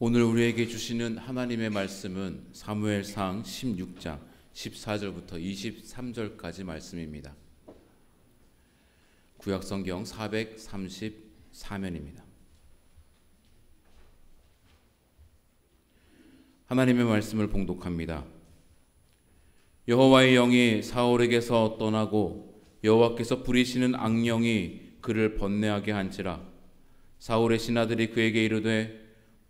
오늘 우리에게 주시는 하나님의 말씀은 사무엘상 16장 14절부터 23절까지 말씀입니다. 구약성경 434면입니다. 하나님의 말씀을 봉독합니다. 여호와의 영이 사울에게서 떠나고 여호와께서 부리시는 악령이 그를 번뇌하게 한지라. 사울의 신하들이 그에게 이르되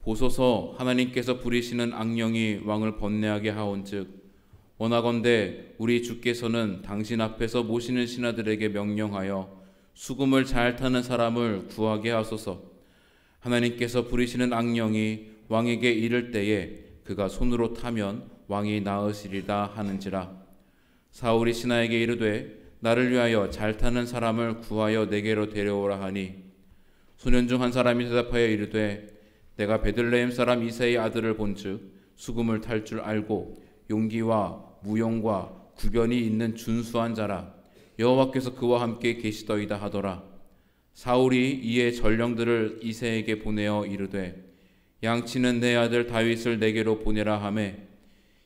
보소서, 하나님께서 부리시는 악령이 왕을 번뇌하게 하온즉 원하건대 우리 주께서는 당신 앞에서 모시는 신하들에게 명령하여 수금을 잘 타는 사람을 구하게 하소서. 하나님께서 부리시는 악령이 왕에게 이를 때에 그가 손으로 타면 왕이 나으시리다 하는지라. 사울이 신하에게 이르되 나를 위하여 잘 타는 사람을 구하여 내게로 데려오라 하니 소년 중 한 사람이 대답하여 이르되 내가 베들레헴 사람 이새의 아들을 본즉 수금을 탈 줄 알고 용기와 무용과 구변이 있는 준수한 자라. 여호와께서 그와 함께 계시더이다 하더라. 사울이 이에 전령들을 이새에게 보내어 이르되 양치는 내 아들 다윗을 내게로 보내라 하매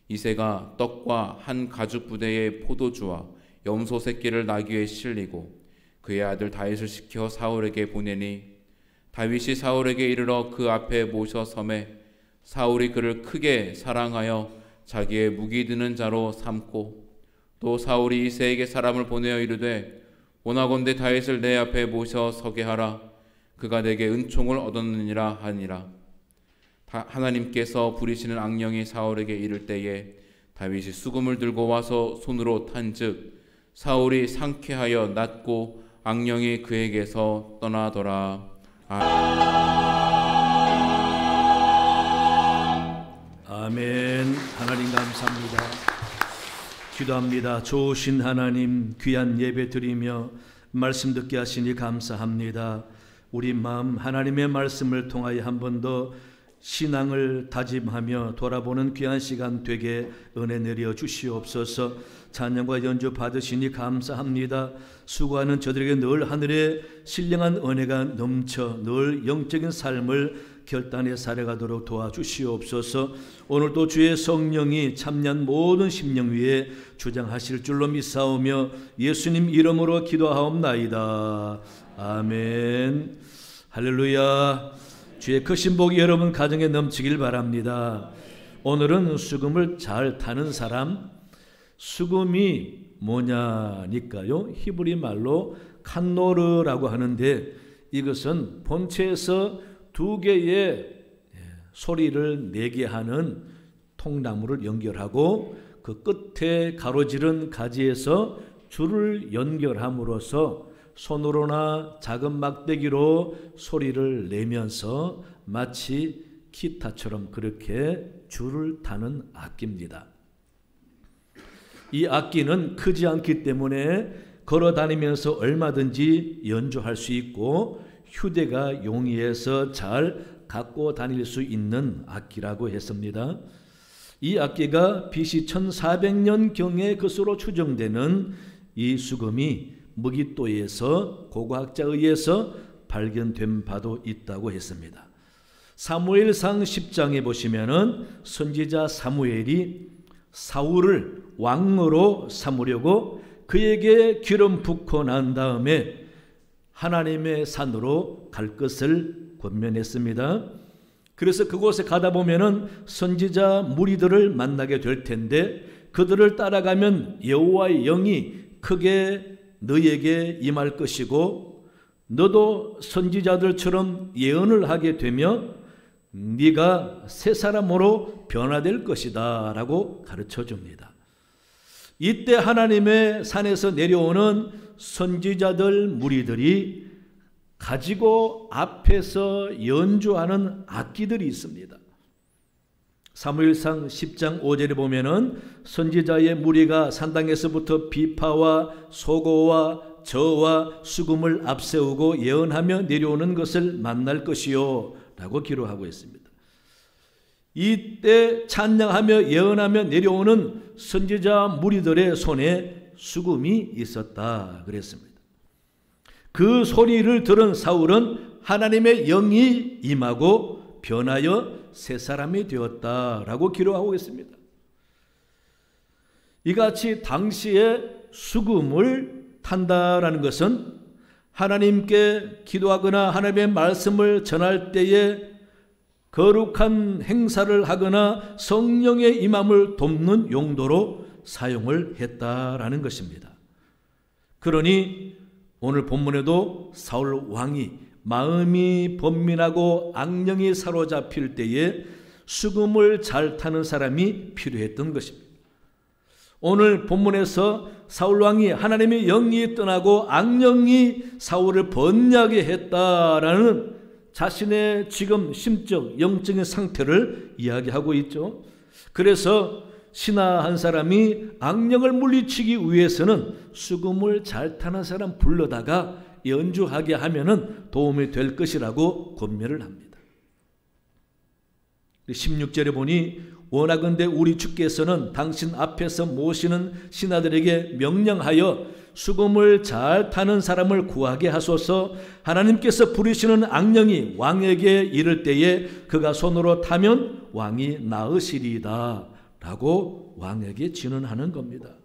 이새가 떡과 한 가죽 부대의 포도주와 염소 새끼를 나귀에 실리고 그의 아들 다윗을 시켜 사울에게 보내니 다윗이 사울에게 이르러 그 앞에 모셔 섬에 사울이 그를 크게 사랑하여 자기의 무기 드는 자로 삼고 또 사울이 이새에게 사람을 보내어 이르되 원하건대 다윗을 내 앞에 모셔 서게 하라. 그가 내게 은총을 얻었느니라 하니라. 하나님께서 부리시는 악령이 사울에게 이를 때에 다윗이 수금을 들고 와서 손으로 탄즉 사울이 상쾌하여 낫고 악령이 그에게서 떠나더라. 아멘. 하나님 감사합니다. 기도합니다. 좋으신 하나님, 귀한 예배 드리며 말씀 듣게 하시니 감사합니다. 우리 마음 하나님의 말씀을 통하여 한 번 더 신앙을 다짐하며 돌아보는 귀한 시간 되게 은혜 내려 주시옵소서. 찬양과 연주 받으시니 감사합니다. 수고하는 저들에게 늘 하늘의 신령한 은혜가 넘쳐 늘 영적인 삶을 결단해 살아가도록 도와주시옵소서. 오늘도 주의 성령이 참여한 모든 심령 위에 주장하실 줄로 믿사오며 예수님 이름으로 기도하옵나이다. 아멘. 할렐루야. 주의 크신 복이 여러분 가정에 넘치길 바랍니다. 오늘은 수금을 잘 타는 사람, 수금이 뭐냐니까요, 히브리 말로 칸노르라고 하는데 이것은 본체에서 두 개의 소리를 내게 하는 통나무를 연결하고 그 끝에 가로지른 가지에서 줄을 연결함으로써 손으로나 작은 막대기로 소리를 내면서 마치 기타처럼 그렇게 줄을 타는 악기입니다. 이 악기는 크지 않기 때문에 걸어 다니면서 얼마든지 연주할 수 있고 휴대가 용이해서 잘 갖고 다닐 수 있는 악기라고 했습니다. 이 악기가 BC 1400년경의 것으로 추정되는 이 수금이 무기또에서 고고학자에 의해서 발견된 바도 있다고 했습니다. 사무엘상 10장에 보시면은 선지자 사무엘이 사울을 왕으로 삼으려고 그에게 기름 붓고 난 다음에 하나님의 산으로 갈 것을 권면했습니다. 그래서 그곳에 가다 보면은 선지자 무리들을 만나게 될 텐데 그들을 따라가면 여호와의 영이 크게 너에게 임할 것이고 너도 선지자들처럼 예언을 하게 되며 네가 새 사람으로 변화될 것이다 라고 가르쳐 줍니다. 이때 하나님의 산에서 내려오는 선지자들 무리들이 가지고 앞에서 연주하는 악기들이 있습니다. 사무엘상 10장 5절에 보면은 선지자의 무리가 산당에서부터 비파와 소고와 저와 수금을 앞세우고 예언하며 내려오는 것을 만날 것이요 라고 기록하고 있습니다. 이때 찬양하며 예언하며 내려오는 선지자 무리들의 손에 수금이 있었다 그랬습니다. 그 소리를 들은 사울은 하나님의 영이 임하고 변하여 새 사람이 되었다라고 기록하고 있습니다. 이같이 당시에 수금을 탄다라는 것은 하나님께 기도하거나 하나님의 말씀을 전할 때에 거룩한 행사를 하거나 성령의 임함을 돕는 용도로 사용을 했다라는 것입니다. 그러니 오늘 본문에도 사울 왕이 마음이 번민하고 악령이 사로잡힐 때에 수금을 잘 타는 사람이 필요했던 것입니다. 오늘 본문에서 사울 왕이 하나님의 영이 떠나고 악령이 사울을 번뇌하게 했다라는 자신의 지금 심적, 영적인 상태를 이야기하고 있죠. 그래서 신하 한 사람이 악령을 물리치기 위해서는 수금을 잘 타는 사람 불러다가 연주하게 하면은 도움이 될 것이라고 권면을 합니다. 16절에 보니 원하건대 우리 주께서는 당신 앞에서 모시는 신하들에게 명령하여 수금을 잘 타는 사람을 구하게 하소서. 하나님께서 부리시는 악령이 왕에게 이를 때에 그가 손으로 타면 왕이 나으시리이다 라고 왕에게 진언하는 겁니다.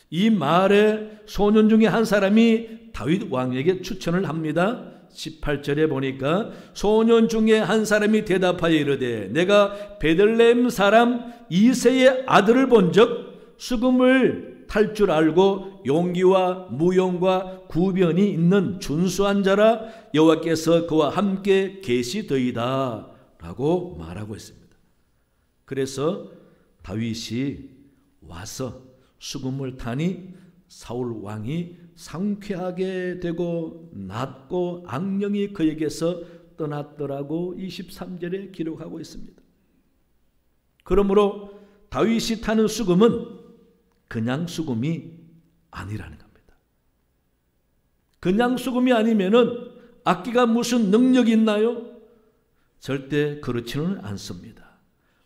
이 말에 소년 중에 한 사람이 다윗 왕에게 추천을 합니다. 18절에 보니까 소년 중에 한 사람이 대답하여 이르되 내가 베들레헴 사람 이새의 아들을 본즉 수금을 탈 줄 알고 용기와 무용과 구변이 있는 준수한 자라 여호와께서 그와 함께 계시더이다 라고 말하고 있습니다. 그래서 다윗이 와서 수금을 타니 사울 왕이 상쾌하게 되고 낫고 악령이 그에게서 떠났더라고 23절에 기록하고 있습니다. 그러므로 다윗이 타는 수금은 그냥 수금이 아니라는 겁니다. 그냥 수금이 아니면은 악기가 무슨 능력이 있나요? 절대 그렇지는 않습니다.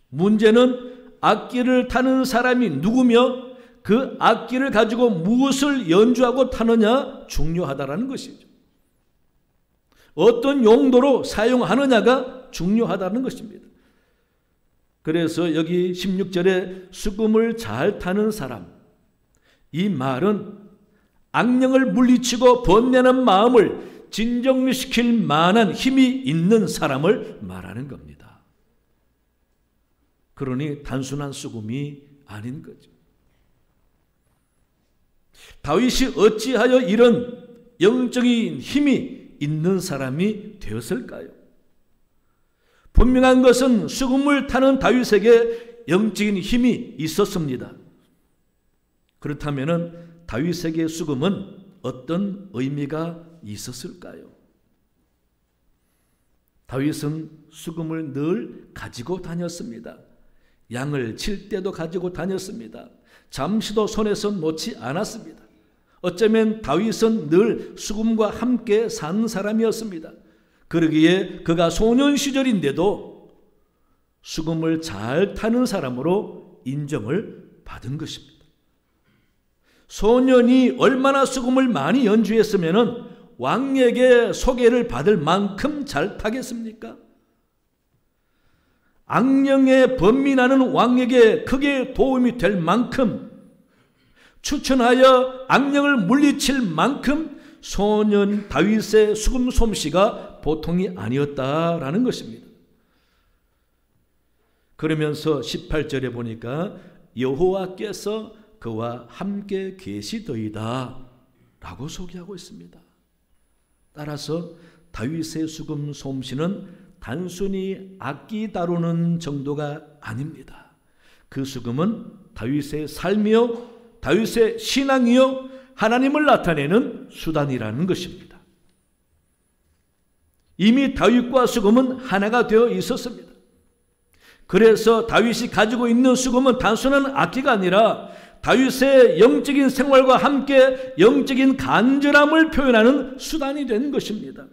문제는 악기를 타는 사람이 누구며 그 악기를 가지고 무엇을 연주하고 타느냐 중요하다라는 것이죠. 어떤 용도로 사용하느냐가 중요하다는 것입니다. 그래서 여기 16절에 수금을 잘 타는 사람, 이 말은 악령을 물리치고 번뇌하는 마음을 진정시킬 만한 힘이 있는 사람을 말하는 겁니다. 그러니 단순한 수금이 아닌 거죠. 다윗이 어찌하여 이런 영적인 힘이 있는 사람이 되었을까요? 분명한 것은 수금을 타는 다윗에게 영적인 힘이 있었습니다. 그렇다면 다윗에게 수금은 어떤 의미가 있었을까요? 다윗은 수금을 늘 가지고 다녔습니다. 양을 칠 때도 가지고 다녔습니다. 잠시도 손에서 놓지 않았습니다. 어쩌면 다윗은 늘 수금과 함께 산 사람이었습니다. 그러기에 그가 소년 시절인데도 수금을 잘 타는 사람으로 인정을 받은 것입니다. 소년이 얼마나 수금을 많이 연주했으면 왕에게 소개를 받을 만큼 잘 타겠습니까? 악령에 번민하는 왕에게 크게 도움이 될 만큼 추천하여 악령을 물리칠 만큼 소년 다윗의 수금 솜씨가 보통이 아니었다라는 것입니다. 그러면서 18절에 보니까 여호와께서 그와 함께 계시더이다 라고 소개하고 있습니다. 따라서 다윗의 수금 솜씨는 단순히 악기 다루는 정도가 아닙니다. 그 수금은 다윗의 삶이요, 다윗의 신앙이요, 하나님을 나타내는 수단이라는 것입니다. 이미 다윗과 수금은 하나가 되어 있었습니다. 그래서 다윗이 가지고 있는 수금은 단순한 악기가 아니라 다윗의 영적인 생활과 함께 영적인 간절함을 표현하는 수단이 된 것입니다.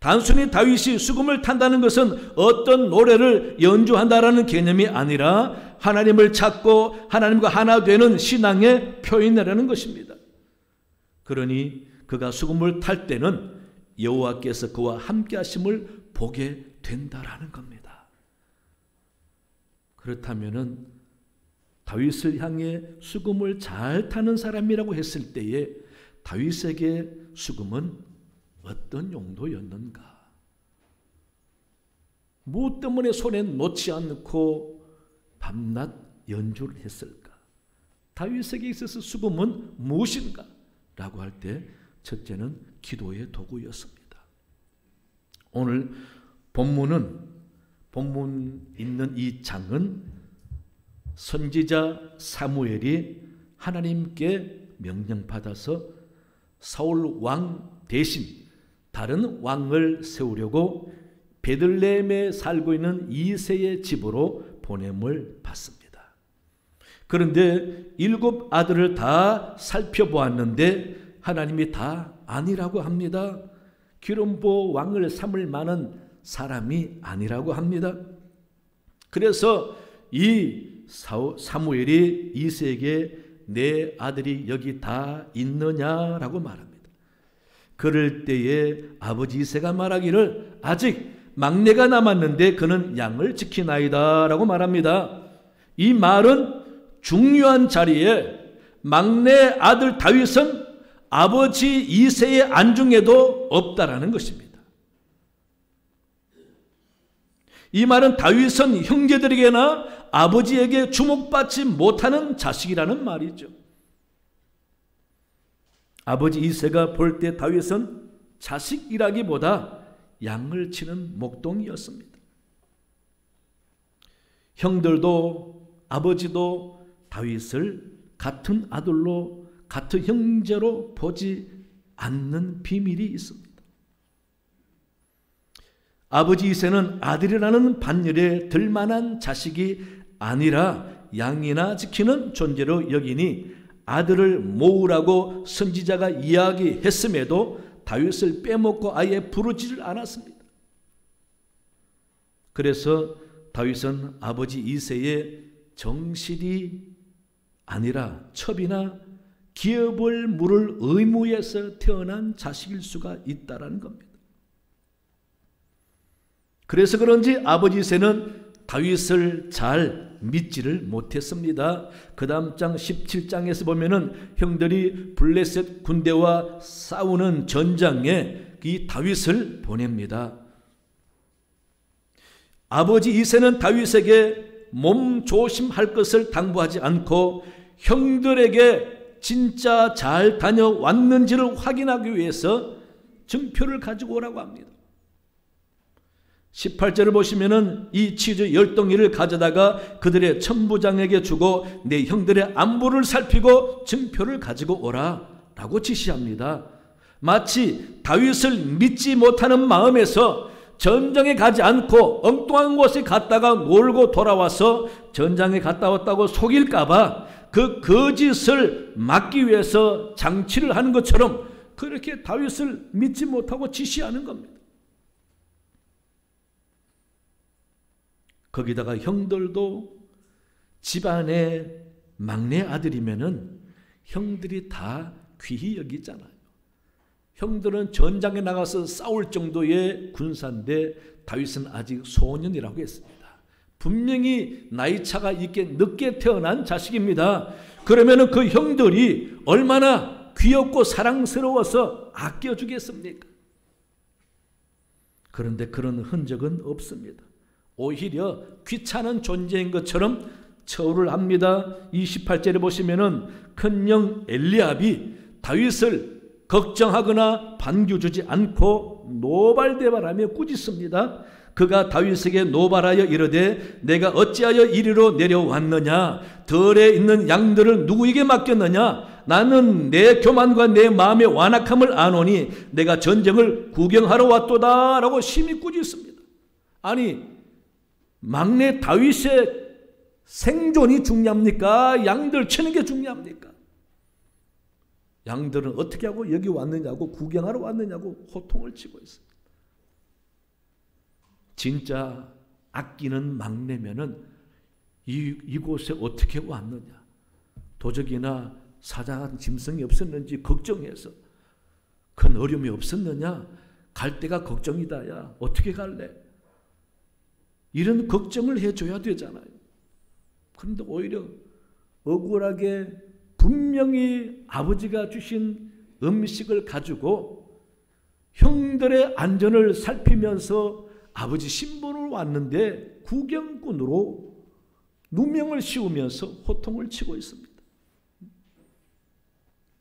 단순히 다윗이 수금을 탄다는 것은 어떤 노래를 연주한다라는 개념이 아니라 하나님을 찾고 하나님과 하나 되는 신앙의 표현이라는 것입니다. 그러니 그가 수금을 탈 때는 여호와께서 그와 함께 하심을 보게 된다라는 겁니다. 그렇다면은 다윗을 향해 수금을 잘 타는 사람이라고 했을 때에 다윗에게 수금은 어떤 용도였는가? 무엇 때문에 손에 놓지 않고 밤낮 연주를 했을까? 다윗에게 있어서 수금은 무엇인가? 라고 할 때 첫째는 기도의 도구였습니다. 오늘 본문 있는 이 장은 선지자 사무엘이 하나님께 명령받아서 사울 왕 대신 다른 왕을 세우려고 베들레헴에 살고 있는 이새의 집으로 보냄을 받습니다. 그런데 7 아들을 다 살펴보았는데 하나님이 다 아니라고 합니다. 기름부어 왕을 삼을 만한 사람이 아니라고 합니다. 그래서 이 사무엘이 이새에게 내 아들이 여기 다 있느냐라고 말합니다. 그럴 때에 아버지 이새가 말하기를 아직 막내가 남았는데 그는 양을 지키나이다 라고 말합니다. 이 말은 중요한 자리에 막내 아들 다윗은 아버지 이새의 안중에도 없다라는 것입니다. 이 말은 다윗은 형제들에게나 아버지에게 주목받지 못하는 자식이라는 말이죠. 아버지 이새가 볼 때 다윗은 자식이라기보다 양을 치는 목동이었습니다. 형들도 아버지도 다윗을 같은 아들로 같은 형제로 보지 않는 비밀이 있습니다. 아버지 이새는 아들이라는 반열에 들만한 자식이 아니라 양이나 지키는 존재로 여기니 아들을 모으라고 선지자가 이야기했음에도 다윗을 빼먹고 아예 부르지를 않았습니다. 그래서 다윗은 아버지 이새의 정실이 아니라 첩이나 기업을 물을 의무에서 태어난 자식일 수가 있다는 겁니다. 그래서 그런지 아버지 이새는 다윗을 잘 믿지를 못했습니다. 그 다음 장 17장에서 보면은 형들이 블레셋 군대와 싸우는 전장에 이 다윗을 보냅니다. 아버지 이새는 다윗에게 몸 조심할 것을 당부하지 않고 형들에게 진짜 잘 다녀왔는지를 확인하기 위해서 증표를 가지고 오라고 합니다. 18절을 보시면은 이 치즈 10덩이를 가져다가 그들의 천부장에게 주고 내 형들의 안부를 살피고 증표를 가지고 오라 라고 지시합니다. 마치 다윗을 믿지 못하는 마음에서 전장에 가지 않고 엉뚱한 곳에 갔다가 놀고 돌아와서 전장에 갔다 왔다고 속일까봐 그 거짓을 막기 위해서 장치를 하는 것처럼 그렇게 다윗을 믿지 못하고 지시하는 겁니다. 거기다가 형들도 집안의 막내 아들이면은 형들이 다 귀히 여기잖아요. 형들은 전장에 나가서 싸울 정도의 군사인데 다윗은 아직 소년이라고 했습니다. 분명히 나이차가 있게 늦게 태어난 자식입니다. 그러면은 그 형들이 얼마나 귀엽고 사랑스러워서 아껴주겠습니까? 그런데 그런 흔적은 없습니다. 오히려 귀찮은 존재인 것처럼 처우를 합니다. 28절에 보시면은 큰형 엘리압이 다윗을 걱정하거나 반겨주지 않고 노발대발하며 꾸짖습니다. 그가 다윗에게 노발하여 이르되 내가 어찌하여 이리로 내려왔느냐? 들에 있는 양들을 누구에게 맡겼느냐? 나는 내 교만과 내 마음의 완악함을 아노니 내가 전쟁을 구경하러 왔도다 라고 심히 꾸짖습니다. 아니 막내 다윗의 생존이 중요합니까? 양들 치는 게 중요합니까? 양들은 어떻게 하고 여기 왔느냐고 구경하러 왔느냐고 호통을 치고 있습니다. 진짜 아끼는 막내면은 이곳에 어떻게 왔느냐? 도적이나 사자한 짐승이 없었는지 걱정해서 큰 어려움이 없었느냐? 갈 데가 걱정이다. 야, 어떻게 갈래? 이런 걱정을 해줘야 되잖아요. 그런데 오히려 억울하게 분명히 아버지가 주신 음식을 가지고 형들의 안전을 살피면서 아버지 신분으로 왔는데 구경꾼으로 누명을 씌우면서 호통을 치고 있습니다.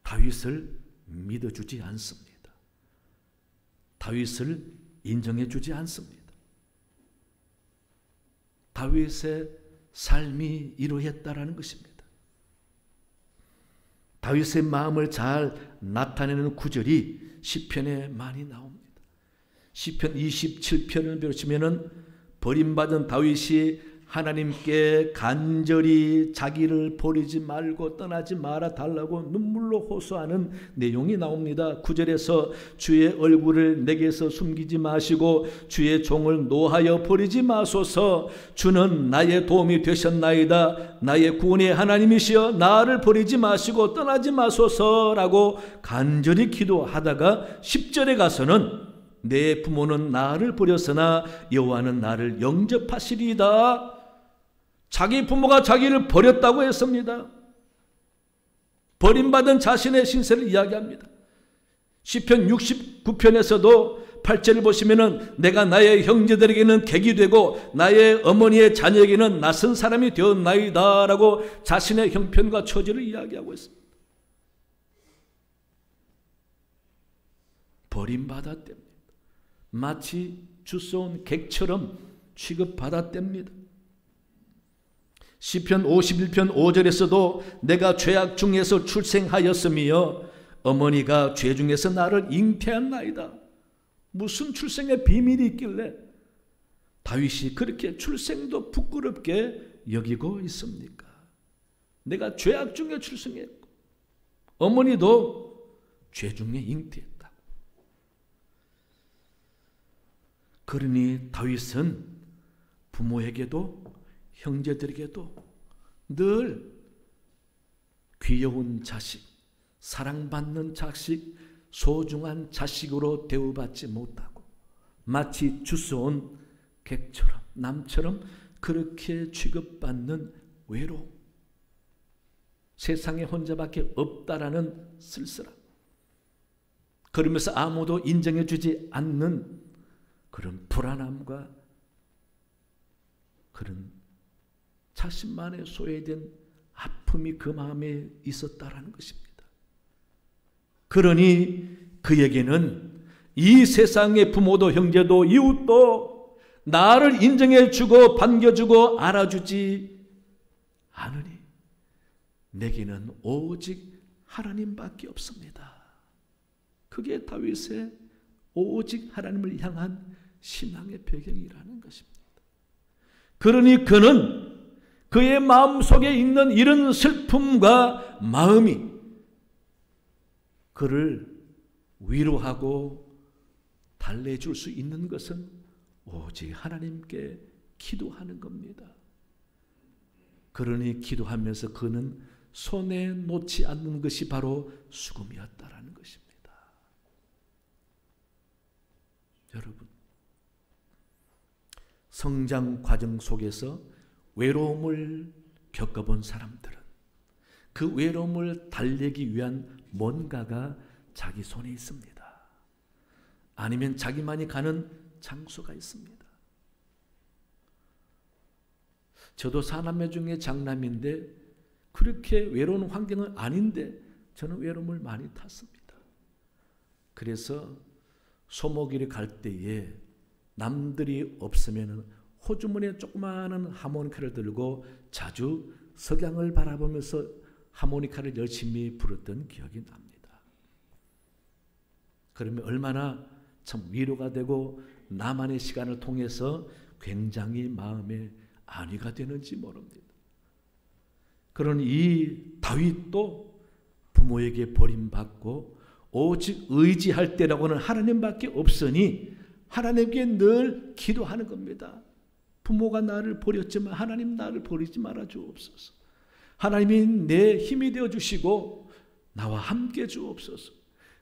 다윗을 믿어주지 않습니다. 다윗을 인정해주지 않습니다. 다윗의 삶이 이러했다라는 것입니다. 다윗의 마음을 잘 나타내는 구절이 시편에 많이 나옵니다. 시편 27편을 보시면은 버림받은 다윗이 하나님께 간절히 자기를 버리지 말고 떠나지 말아 달라고 눈물로 호소하는 내용이 나옵니다. 9절에서 주의 얼굴을 내게서 숨기지 마시고 주의 종을 노하여 버리지 마소서. 주는 나의 도움이 되셨나이다. 나의 구원의 하나님이시여 나를 버리지 마시고 떠나지 마소서라고 간절히 기도하다가 10절에 가서는 내 부모는 나를 버렸으나 여호와는 나를 영접하시리이다. 자기 부모가 자기를 버렸다고 했습니다. 버림받은 자신의 신세를 이야기합니다. 시편 69편에서도 8절을 보시면은 내가 나의 형제들에게는 객이 되고 나의 어머니의 자녀에게는 낯선 사람이 되었나이다 라고 자신의 형편과 처지를 이야기하고 있습니다. 버림받았답니다. 마치 주워온 객처럼 취급받았답니다. 시편 51편 5절에서도 내가 죄악 중에서 출생하였으며 어머니가 죄 중에서 나를 잉태한나이다. 무슨 출생의 비밀이 있길래 다윗이 그렇게 출생도 부끄럽게 여기고 있습니까? 내가 죄악 중에 출생했고 어머니도 죄 중에 잉태했다. 그러니 다윗은 부모에게도 형제들에게도 늘 귀여운 자식, 사랑받는 자식, 소중한 자식으로 대우받지 못하고 마치 주워온 객처럼 남처럼 그렇게 취급받는 외로움, 세상에 혼자밖에 없다라는 쓸쓸함, 그러면서 아무도 인정해주지 않는 그런 불안함과 그런 자신만의 소외된 아픔이 그 마음에 있었다라는 것입니다. 그러니 그에게는 이 세상의 부모도 형제도 이웃도 나를 인정해주고 반겨주고 알아주지 않으니 내게는 오직 하나님밖에 없습니다. 그게 다윗의 오직 하나님을 향한 신앙의 배경이라는 것입니다. 그러니 그는 그의 마음속에 있는 이런 슬픔과 마음이 그를 위로하고 달래줄 수 있는 것은 오직 하나님께 기도하는 겁니다. 그러니 기도하면서 그는 손에 놓지 않는 것이 바로 수금이었다라는 것입니다. 여러분, 성장 과정 속에서 외로움을 겪어본 사람들은 그 외로움을 달래기 위한 뭔가가 자기 손에 있습니다. 아니면 자기만이 가는 장소가 있습니다. 저도 사남매 중에 장남인데 그렇게 외로운 환경은 아닌데 저는 외로움을 많이 탔습니다. 그래서 소목일에 갈 때에 남들이 없으면 호주머니에 조그마한 하모니카를 들고 자주 석양을 바라보면서 하모니카를 열심히 불었던 기억이 납니다. 그러면 얼마나 참 위로가 되고 나만의 시간을 통해서 굉장히 마음에 안위가 되는지 모릅니다. 그러니 이 다윗도 부모에게 버림받고 오직 의지할 때라고는 하나님밖에 없으니 하나님께 늘 기도하는 겁니다. 부모가 나를 버렸지만 하나님 나를 버리지 말아 주옵소서. 하나님이 내 힘이 되어 주시고 나와 함께 주옵소서.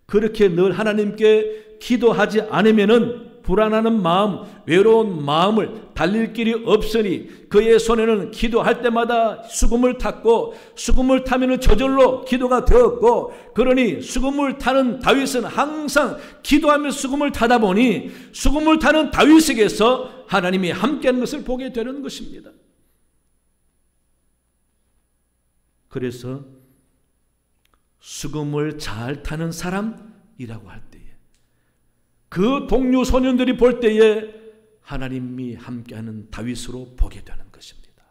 그렇게 늘 하나님께 기도하지 않으면은 불안하는 마음, 외로운 마음을 달릴 길이 없으니 그의 손에는 기도할 때마다 수금을 탔고 수금을 타면은 저절로 기도가 되었고, 그러니 수금을 타는 다윗은 항상 기도하면서 수금을 타다 보니 수금을 타는 다윗에게서 하나님이 함께하는 것을 보게 되는 것입니다. 그래서 수금을 잘 타는 사람이라고 할 때에 그 동료 소년들이 볼 때에 하나님이 함께하는 다윗으로 보게 되는 것입니다.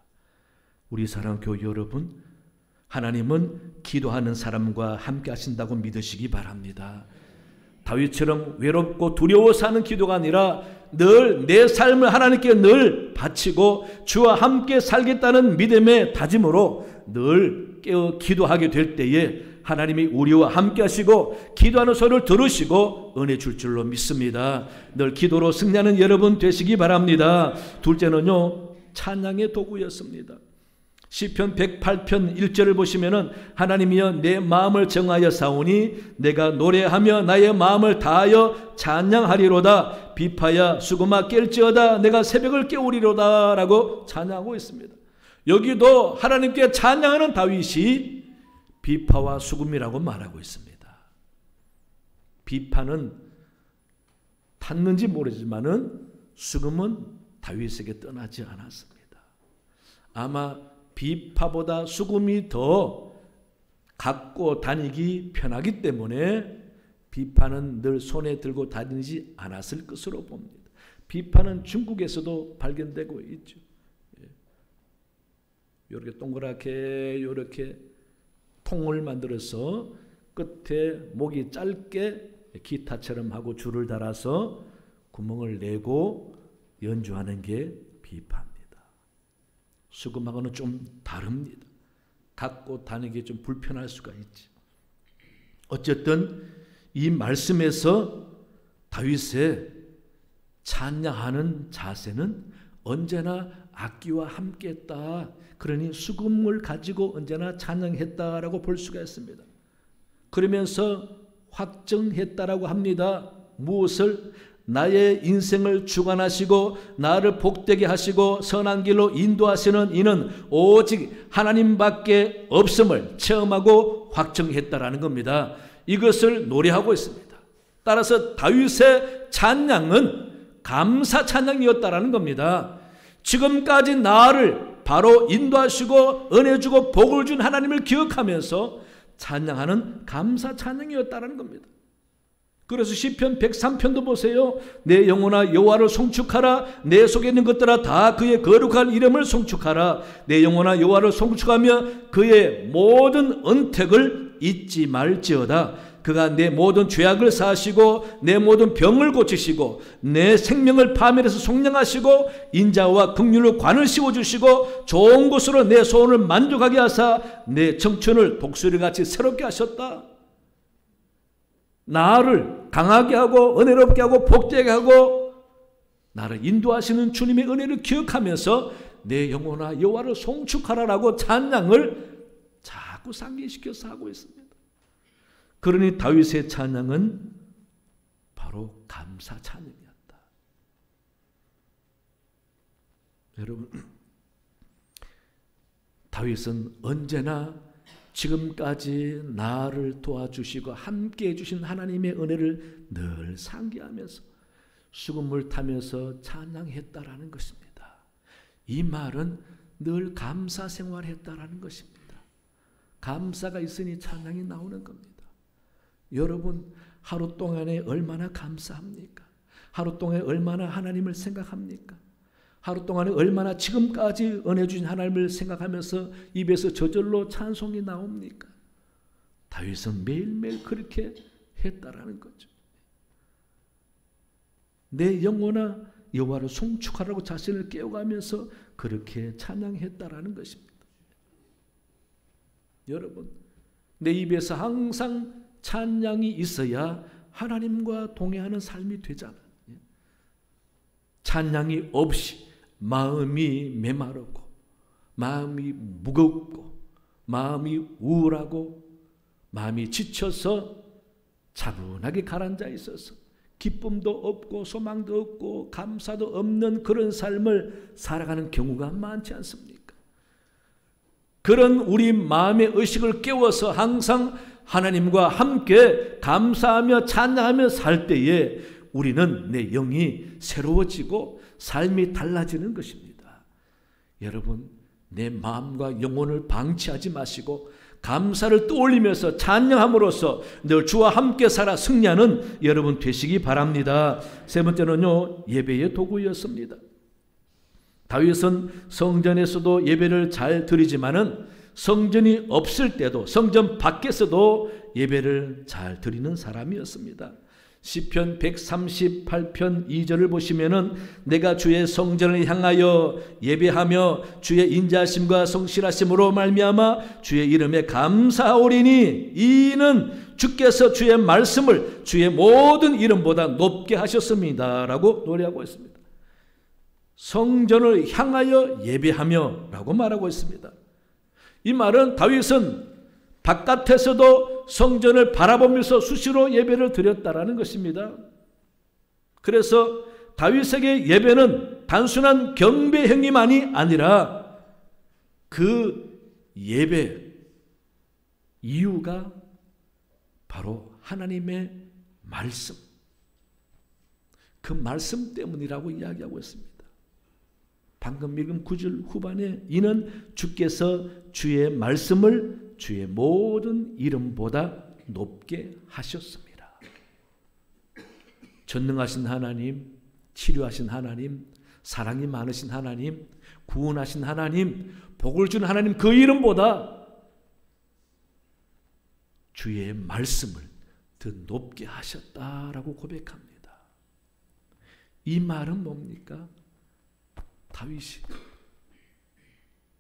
우리 사랑하는 교회 여러분, 하나님은 기도하는 사람과 함께 하신다고 믿으시기 바랍니다. 다윗처럼 외롭고 두려워서 하는 기도가 아니라 늘 내 삶을 하나님께 늘 바치고 주와 함께 살겠다는 믿음의 다짐으로 늘 깨어 기도하게 될 때에 하나님이 우리와 함께 하시고 기도하는 소리를 들으시고 은혜 줄 줄로 믿습니다. 늘 기도로 승리하는 여러분 되시기 바랍니다. 둘째는요, 찬양의 도구였습니다. 시편 108편 1절을 보시면은 하나님이여 내 마음을 정하여 사오니 내가 노래하며 나의 마음을 다하여 찬양하리로다. 비파야 수금아 깰지어다 내가 새벽을 깨우리로다 라고 찬양하고 있습니다. 여기도 하나님께 찬양하는 다윗이 비파와 수금이라고 말하고 있습니다. 비파는 탔는지 모르지만은 수금은 다윗에게 떠나지 않았습니다. 아마 비파보다 수금이 더 갖고 다니기 편하기 때문에 비파는 늘 손에 들고 다니지 않았을 것으로 봅니다. 비파는 중국에서도 발견되고 있죠. 이렇게 동그랗게 이렇게 통을 만들어서 끝에 목이 짧게 기타처럼 하고 줄을 달아서 구멍을 내고 연주하는 게 비파입니다. 수금하고는 좀 다릅니다. 갖고 다니기 좀 불편할 수가 있지. 어쨌든 이 말씀에서 다윗의 찬양하는 자세는 언제나 악기와 함께했다. 그러니 수금을 가지고 언제나 찬양했다라고 볼 수가 있습니다. 그러면서 확정했다라고 합니다. 무엇을? 나의 인생을 주관하시고 나를 복되게 하시고 선한 길로 인도하시는 이는 오직 하나님밖에 없음을 체험하고 확정했다라는 겁니다. 이것을 노래하고 있습니다. 따라서 다윗의 찬양은 감사 찬양이었다라는 겁니다. 지금까지 나를 바로 인도하시고 은혜 주고 복을 준 하나님을 기억하면서 찬양하는 감사 찬양이었다라는 겁니다. 그래서 시편 103편도 보세요. 내 영혼아 여호와를 송축하라. 내 속에 있는 것들아 다 그의 거룩한 이름을 송축하라. 내 영혼아 여호와를 송축하며 그의 모든 은택을 잊지 말지어다. 그가 내 모든 죄악을 사하시고 내 모든 병을 고치시고 내 생명을 파멸해서 속량하시고 인자와 긍휼로 관을 씌워주시고 좋은 곳으로 내 소원을 만족하게 하사 내 청춘을 독수리같이 새롭게 하셨다. 나를 강하게 하고 은혜롭게 하고 복되게 하고 나를 인도하시는 주님의 은혜를 기억하면서 내 영혼아 여호와를 송축하라라고 찬양을 자꾸 상기시켜서 하고 있습니다. 그러니 다윗의 찬양은 바로 감사 찬양이었다. 여러분, 다윗은 언제나 지금까지 나를 도와주시고 함께해 주신 하나님의 은혜를 늘 상기하면서 수금을 타면서 찬양했다라는 것입니다. 이 말은 늘 감사 생활했다라는 것입니다. 감사가 있으니 찬양이 나오는 겁니다. 여러분, 하루 동안에 얼마나 감사합니까? 하루 동안에 얼마나 하나님을 생각합니까? 하루 동안에 얼마나 지금까지 은혜 주신 하나님을 생각하면서 입에서 저절로 찬송이 나옵니까? 다윗은 매일매일 그렇게 했다라는 거죠. 내 영혼아 여호와를 송축하라고 자신을 깨워가면서 그렇게 찬양했다라는 것입니다. 여러분, 내 입에서 항상 찬양이 있어야 하나님과 동행하는 삶이 되잖아요. 찬양이 없이 마음이 메마르고 마음이 무겁고 마음이 우울하고 마음이 지쳐서 차분하게 가라앉아 있어서 기쁨도 없고 소망도 없고 감사도 없는 그런 삶을 살아가는 경우가 많지 않습니까? 그런 우리 마음의 의식을 깨워서 항상 하나님과 함께 감사하며 찬양하며 살 때에 우리는 내 영이 새로워지고 삶이 달라지는 것입니다. 여러분, 내 마음과 영혼을 방치하지 마시고 감사를 떠올리면서 찬양함으로써 늘 주와 함께 살아 승리하는 여러분 되시기 바랍니다. 세 번째는요, 예배의 도구였습니다. 다윗은 성전에서도 예배를 잘 드리지만은 성전이 없을 때도 성전 밖에서도 예배를 잘 드리는 사람이었습니다. 시편 138편 2절을 보시면은 내가 주의 성전을 향하여 예배하며 주의 인자하심과 성실하심으로 말미암아 주의 이름에 감사하오리니 이는 주께서 주의 말씀을 주의 모든 이름보다 높게 하셨습니다 라고 노래하고 있습니다. 성전을 향하여 예배하며 라고 말하고 있습니다. 이 말은 다윗은 바깥에서도 성전을 바라보면서 수시로 예배를 드렸다라는 것입니다. 그래서 다윗에게 예배는 단순한 경배 행위만이 아니라 그 예배 이유가 바로 하나님의 말씀, 그 말씀 때문이라고 이야기하고 있습니다. 방금 읽은 9절 후반에 이는 주께서 주의 말씀을 주의 모든 이름보다 높게 하셨습니다. 전능하신 하나님, 치료하신 하나님, 사랑이 많으신 하나님, 구원하신 하나님, 복을 준 하나님 그 이름보다 주의 말씀을 더 높게 하셨다라고 고백합니다. 이 말은 뭡니까? 다윗이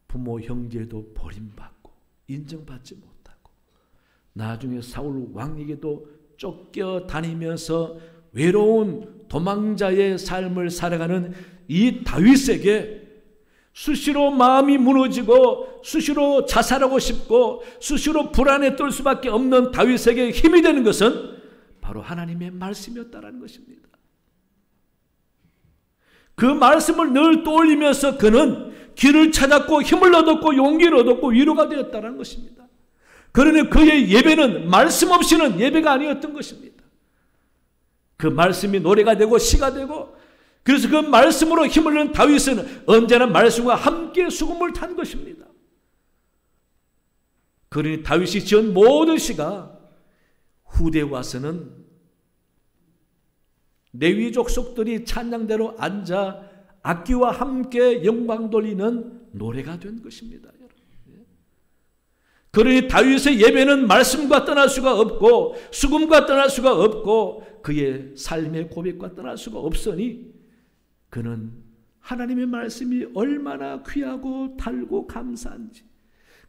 부모 형제도 버림받고 인정받지 못하고 나중에 사울 왕에게도 쫓겨다니면서 외로운 도망자의 삶을 살아가는 이 다윗에게 수시로 마음이 무너지고 수시로 자살하고 싶고 수시로 불안에 떨 수밖에 없는 다윗에게 힘이 되는 것은 바로 하나님의 말씀이었다는 것입니다. 그 말씀을 늘 떠올리면서 그는 길을 찾았고 힘을 얻었고 용기를 얻었고 위로가 되었다는 것입니다. 그러니 그의 예배는 말씀 없이는 예배가 아니었던 것입니다. 그 말씀이 노래가 되고 시가 되고 그래서 그 말씀으로 힘을 얻는 다윗은 언제나 말씀과 함께 수금을 탄 것입니다. 그러니 다윗이 지은 모든 시가 후대에 와서는 레위 족속들이 찬양대로 앉아 악기와 함께 영광 돌리는 노래가 된 것입니다. 그러니 다윗의 예배는 말씀과 떠날 수가 없고 수금과 떠날 수가 없고 그의 삶의 고백과 떠날 수가 없으니 그는 하나님의 말씀이 얼마나 귀하고 달고 감사한지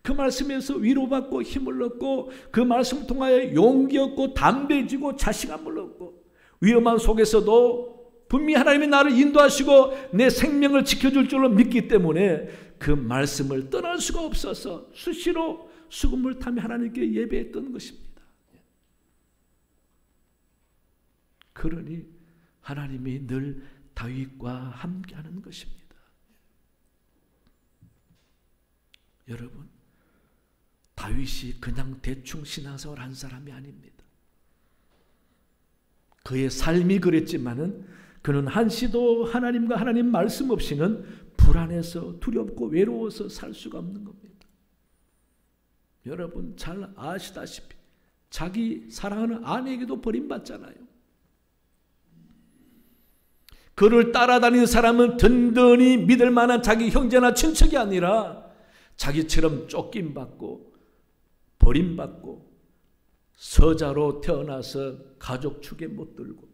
그 말씀에서 위로받고 힘을 얻고 그 말씀을 통하여 용기 얻고 담대해지고 자신감을 얻고 위험한 속에서도 분명히 하나님이 나를 인도하시고 내 생명을 지켜줄 줄로 믿기 때문에 그 말씀을 떠날 수가 없어서 수시로 수금을 타며 하나님께 예배했던 것입니다. 그러니 하나님이 늘 다윗과 함께하는 것입니다. 여러분, 다윗이 그냥 대충 신앙생활 한 사람이 아닙니다. 그의 삶이 그랬지만은 그는 한시도 하나님과 하나님 말씀 없이는 불안해서 두렵고 외로워서 살 수가 없는 겁니다. 여러분 잘 아시다시피 자기 사랑하는 아내에게도 버림받잖아요. 그를 따라다니는 사람은 든든히 믿을 만한 자기 형제나 친척이 아니라 자기처럼 쫓김받고 버림받고 서자로 태어나서 가족 축에 못 들고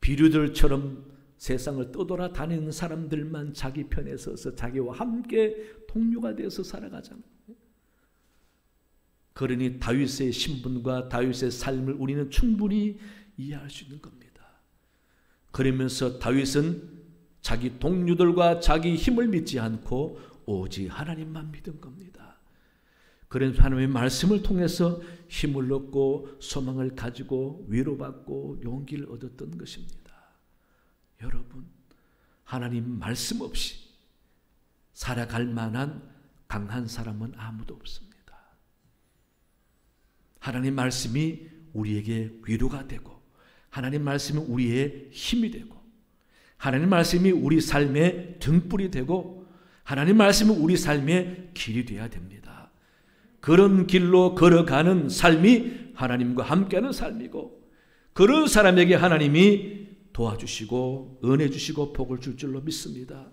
비류들처럼 세상을 떠돌아다니는 사람들만 자기 편에 서서 자기와 함께 동료가 되어서 살아가잖아요. 그러니 다윗의 신분과 다윗의 삶을 우리는 충분히 이해할 수 있는 겁니다. 그러면서 다윗은 자기 동료들과 자기 힘을 믿지 않고 오직 하나님만 믿은 겁니다. 그런 하나님의 말씀을 통해서 힘을 얻고 소망을 가지고 위로받고 용기를 얻었던 것입니다. 여러분, 하나님 말씀 없이 살아갈 만한 강한 사람은 아무도 없습니다. 하나님 말씀이 우리에게 위로가 되고, 하나님 말씀이 우리의 힘이 되고, 하나님 말씀이 우리 삶의 등불이 되고, 하나님 말씀이 우리 삶의 길이 되어야 됩니다. 그런 길로 걸어가는 삶이 하나님과 함께하는 삶이고, 그런 사람에게 하나님이 도와주시고 은혜 주시고 복을 줄 줄로 믿습니다.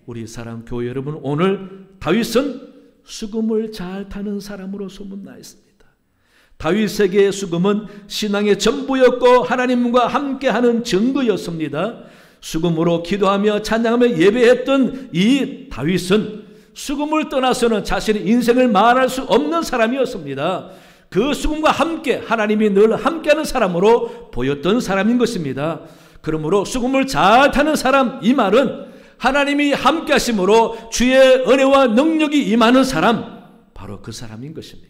우리 사랑 교회 여러분, 오늘 다윗은 수금을 잘 타는 사람으로 소문나 있습니다. 다윗에게 수금은 신앙의 전부였고 하나님과 함께하는 증거였습니다. 수금으로 기도하며 찬양하며 예배했던 이 다윗은 수금을 떠나서는 자신의 인생을 말할 수 없는 사람이었습니다. 그 수금과 함께 하나님이 늘 함께하는 사람으로 보였던 사람인 것입니다. 그러므로 수금을 잘 타는 사람, 이 말은 하나님이 함께 하심으로 주의 은혜와 능력이 임하는 사람, 바로 그 사람인 것입니다.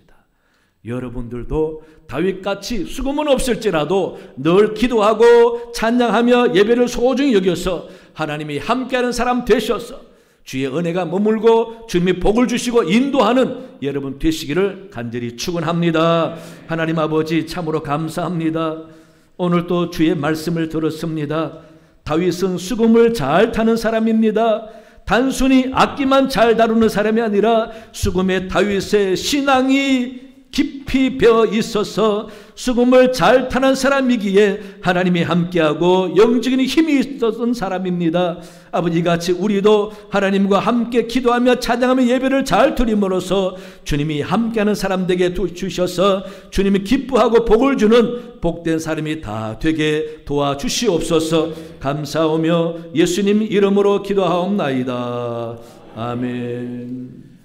여러분들도 다윗같이 수금은 없을지라도 늘 기도하고 찬양하며 예배를 소중히 여겨서 하나님이 함께하는 사람 되셔서 주의 은혜가 머물고 주님이 복을 주시고 인도하는 여러분 되시기를 간절히 축원합니다. 하나님 아버지, 참으로 감사합니다. 오늘 또 주의 말씀을 들었습니다. 다윗은 수금을 잘 타는 사람입니다. 단순히 악기만 잘 다루는 사람이 아니라 수금의 다윗의 신앙이 깊이 배어 있어서 수금을 잘 타는 사람이기에 하나님이 함께하고 영적인 힘이 있었던 사람입니다. 아버지, 같이 우리도 하나님과 함께 기도하며 찬양하며 예배를 잘 드림으로써 주님이 함께하는 사람 되게 주셔서 주님이 기뻐하고 복을 주는 복된 사람이 다 되게 도와주시옵소서. 감사하며 예수님 이름으로 기도하옵나이다. 아멘.